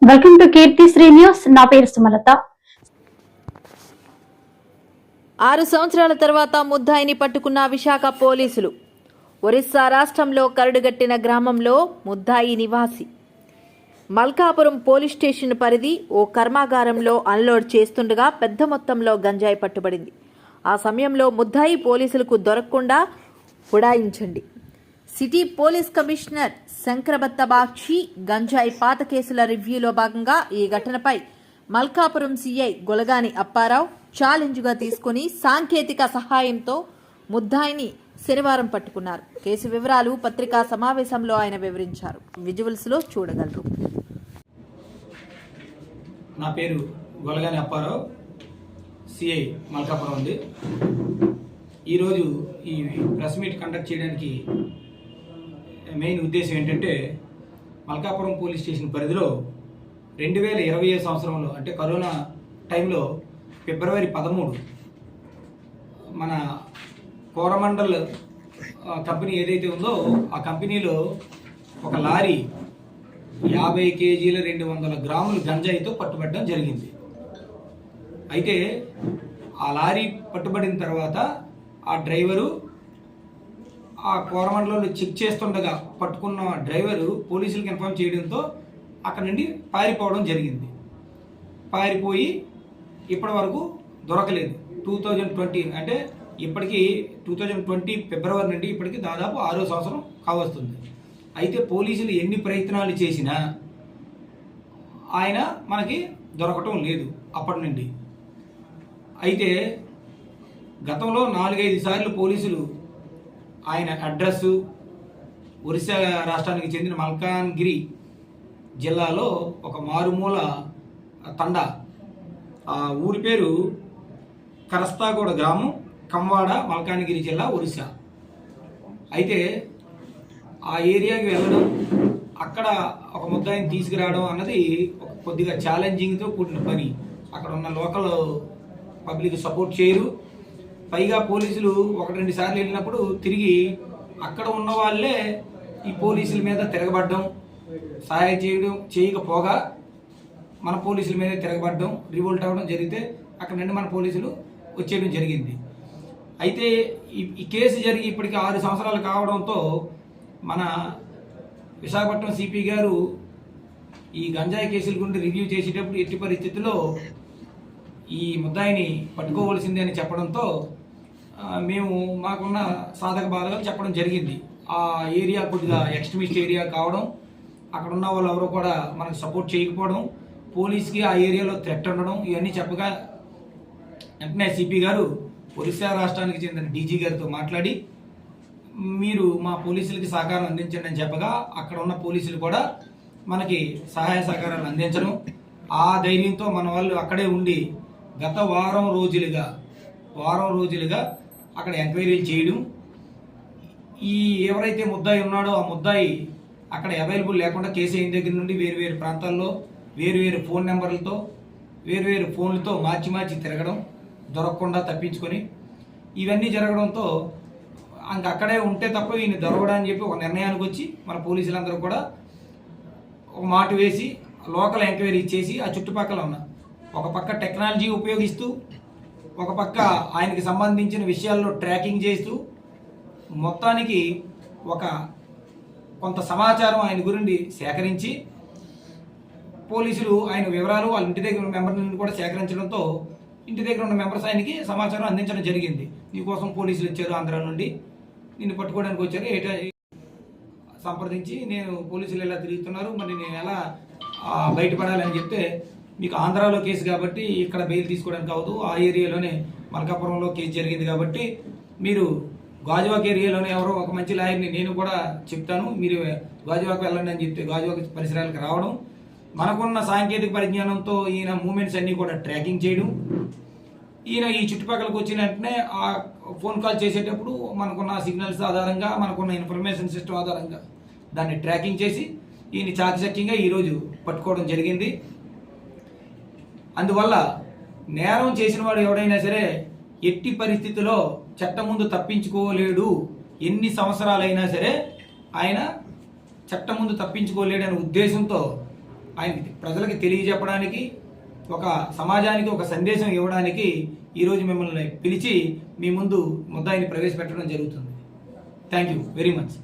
Welcome to Keerthisri news. నా పేరు సుమలత. 6 సంవత్సరాల తర్వాత ముద్దాయిని పట్టుకున్న విశాఖ పోలీసులు. ఒరిస్సా రాష్ట్రంలో కరడుగట్టిన గ్రామంలో ముద్దాయి నివాసి మల్కాపురం పోలీస్ స్టేషన్ పరిధి ఓ కర్మాగారంలో అన్లోడ్ చేస్తుండగా పెద్ద మొత్తంలో గంజాయి పట్టుబడింది. ఆ సమయంలో ముద్దాయి పోలీసులకు దొరకకుండా ఉడాయించండి. సిటీ పోలీస్ కమిషనర్ శంకరబత్త బాక్షి గంజాయి పాత కేసుల రివ్యూలో భాగంగా ఈ ఘటనపై మల్కాపురం సీఐ గొలగాని అప్పారావు ఛాలెంజ్గా తీసుకుని సాంకేతిక సహాయంతో ముద్దాయిని శనివారం పట్టుకున్నారు. కేసు వివరాలు పత్రికా సమావేశంలో ఆయన వివరించారు. విజువల్స్ లో చూడగలరు. నా పేరు గొలగాని అప్పారావు, సిఐ మల్కాపురం ఉంది. ఈరోజు ఈ ప్రెస్ మీట్ కండక్ట్ చేయడానికి మెయిన్ ఉద్దేశం ఏంటంటే, మల్కాపురం పోలీస్ స్టేషన్ పరిధిలో 2020 సంవత్సరంలో అంటే కరోనా టైంలో ఫిబ్రవరి 13 మన కోరమండల్ కంపెనీ ఏదైతే ఉందో ఆ కంపెనీలో ఒక లారీ 50 కేజీల 200 గ్రాములు గంజాయితో పట్టుబడడం జరిగింది. అయితే ఆ లారీ పట్టుబడిన తర్వాత ఆ డ్రైవరు ఆ కోరమండలంలో చెక్ చేస్తుండగా పట్టుకున్న డ్రైవరు పోలీసులకు ఇన్ఫార్మ్ చేయడంతో అక్కడ నుండి పారిపోవడం జరిగింది. పారిపోయి ఇప్పటి వరకు దొరకలేదు. 2020 అంటే ఇప్పటికీ 2020 ఫిబ్రవరి నుండి ఇప్పటికి దాదాపు 6వ సంవత్సరం కావస్తుంది. అయితే పోలీసులు ఎన్ని ప్రయత్నాలు చేసినా ఆయన మనకి దొరకటం లేదు అప్పటి నుండి. అయితే గతంలో 4-5 సార్లు పోలీసులు ఆయన అడ్రస్సు ఒరిస్సా రాష్ట్రానికి చెందిన మల్కాన్గిరి జిల్లాలో ఒక మారుమూల తండా, ఆ ఊరి పేరు కరస్తాగూడ గ్రామం, కంవాడ, మల్కాన్గిరి జిల్లా, ఒరిస్సా. అయితే ఆ ఏరియాకి వెళ్ళడం, అక్కడ ఒక ముద్దాయిని తీసుకురావడం అన్నది ఒక కొద్దిగా ఛాలెంజింగ్తో కూడిన పని. అక్కడ ఉన్న లోకల్ పబ్లిక్ సపోర్ట్ చేయరు. పైగా పోలీసులు 1-2 సార్లు వెళ్ళినప్పుడు తిరిగి అక్కడ ఉన్న వాళ్ళే ఈ పోలీసుల మీద తిరగబడ్డం, సహాయం చేయకపోగా మన పోలీసుల మీద తిరగబడ్డం, రివోల్ట్ అవ్వడం జరిగితే అక్కడ నుండి మన పోలీసులు వచ్చేయడం జరిగింది. అయితే ఈ కేసు జరిగి ఇప్పటికి 6 సంవత్సరాలు కావడంతో మన విశాఖపట్నం సిపి గారు ఈ గంజాయి కేసుల గురించి రివ్యూ చేసేటప్పుడు ఎట్టి పరిస్థితుల్లో ఈ ముద్దాయిని పట్టుకోవలసిందే అని చెప్పడంతో మేము మాకున్న సాధక బాధలు చెప్పడం జరిగింది. ఆ ఏరియా కొద్దిగా ఎక్స్ట్రీమిస్ట్ ఏరియా కావడం, అక్కడ ఉన్న వాళ్ళు ఎవరు కూడా మనకు సపోర్ట్ చేయకపోవడం, పోలీస్కి ఆ ఏరియాలో థ్రెట్ ఉండడం, ఇవన్నీ చెప్పగా వెంటనే సిపి గారు ఒరిస్సా రాష్ట్రానికి చెందిన డీజీ గారితో మాట్లాడి మీరు మా పోలీసులకి సహకారం అందించండి అని చెప్పగా అక్కడ ఉన్న పోలీసులు కూడా మనకి సహాయ సహకారాలు అందించడం, ఆ ధైర్యంతో మన వాళ్ళు అక్కడే ఉండి గత వారం రోజులుగా అక్కడ ఎంక్వైరీలు చేయడం, ఈ ఎవరైతే ముద్దాయి ఉన్నాడో ఆ ముద్దాయి అక్కడ అవైలబుల్ లేకుండా కేసు అయిన దగ్గర నుండి వేరు ప్రాంతాల్లో వేరు ఫోన్ నెంబర్లతో వేరు ఫోన్లతో మార్చి తిరగడం, దొరకకుండా తప్పించుకొని ఇవన్నీ జరగడంతో అక్కడే ఉంటే తప్ప ఈయన దొరకడని చెప్పి ఒక నిర్ణయానికి వచ్చి మన పోలీసులందరూ కూడా ఒక మాట వేసి లోకల్ ఎంక్వైరీ చేసి ఆ చుట్టుపక్కల ఉన్న ఒక పక్క టెక్నాలజీ ఉపయోగిస్తూ, ఒక పక్క ఆయనకి సంబంధించిన విషయాల్లో ట్రాకింగ్ చేస్తూ మొత్తానికి కొంత సమాచారం ఆయన గురించి సేకరించి పోలీసులు ఆయన వివరాలు వాళ్ళ ఇంటి దగ్గర ఉన్న మెంబర్ నుండి కూడా సేకరించడంతో ఇంటి దగ్గర ఉన్న మెంబర్స్ ఆయనకి సమాచారం అందించడం జరిగింది. నీకోసం పోలీసులు వచ్చారు, ఆంధ్ర నుండి నిన్ను పట్టుకోవడానికి వచ్చారు, సంప్రదించి నేను పోలీసులు ఎలా తిరుగుతున్నారు, మరి నేను ఎలా బయటపడాలని చెప్తే మీకు ఆంధ్రాలో కేసు కాబట్టి ఇక్కడ బెయిల్ తీసుకోవడానికి అవ్వదు, ఆ ఏరియాలోనే మల్కాపురంలో కేసు జరిగింది కాబట్టి మీరు గాజువాక్ ఏరియాలోనే ఎవరో ఒక మంచి లాయర్ని నేను కూడా చెప్తాను, మీరు గాజువాక్ వెళ్ళండి అని చెప్తే గాజువాక్ పరిసరాలకు రావడం, మనకున్న సాంకేతిక పరిజ్ఞానంతో ఈయన మూమెంట్స్ అన్నీ కూడా ట్రాకింగ్ చేయడం, ఈయన ఈ చుట్టుపక్కలకు వచ్చిన వెంటనే ఆ ఫోన్ కాల్ చేసేటప్పుడు మనకున్న సిగ్నల్స్ ఆధారంగా, మనకున్న ఇన్ఫర్మేషన్ సిస్టమ్ ఆధారంగా దాన్ని ట్రాకింగ్ చేసి ఈయన చాకచక్యంగా ఈరోజు పట్టుకోవడం జరిగింది. అందువల్ల నేరం చేసిన వాడు ఎవడైనా సరే ఎట్టి పరిస్థితిలో చట్టం ముందు తప్పించుకోలేడు. ఎన్ని సంవత్సరాలైనా సరే ఆయన చట్టం ముందు తప్పించుకోలేడనే ఉద్దేశంతో ఆయనకి ప్రజలకి తెలియజెప్పడానికి, ఒక సమాజానికి ఒక సందేశం ఇవ్వడానికి ఈరోజు మిమ్మల్ని పిలిచి మీ ముందు ముద్దాయిని ప్రవేశపెట్టడం జరుగుతుంది. Thank you very much.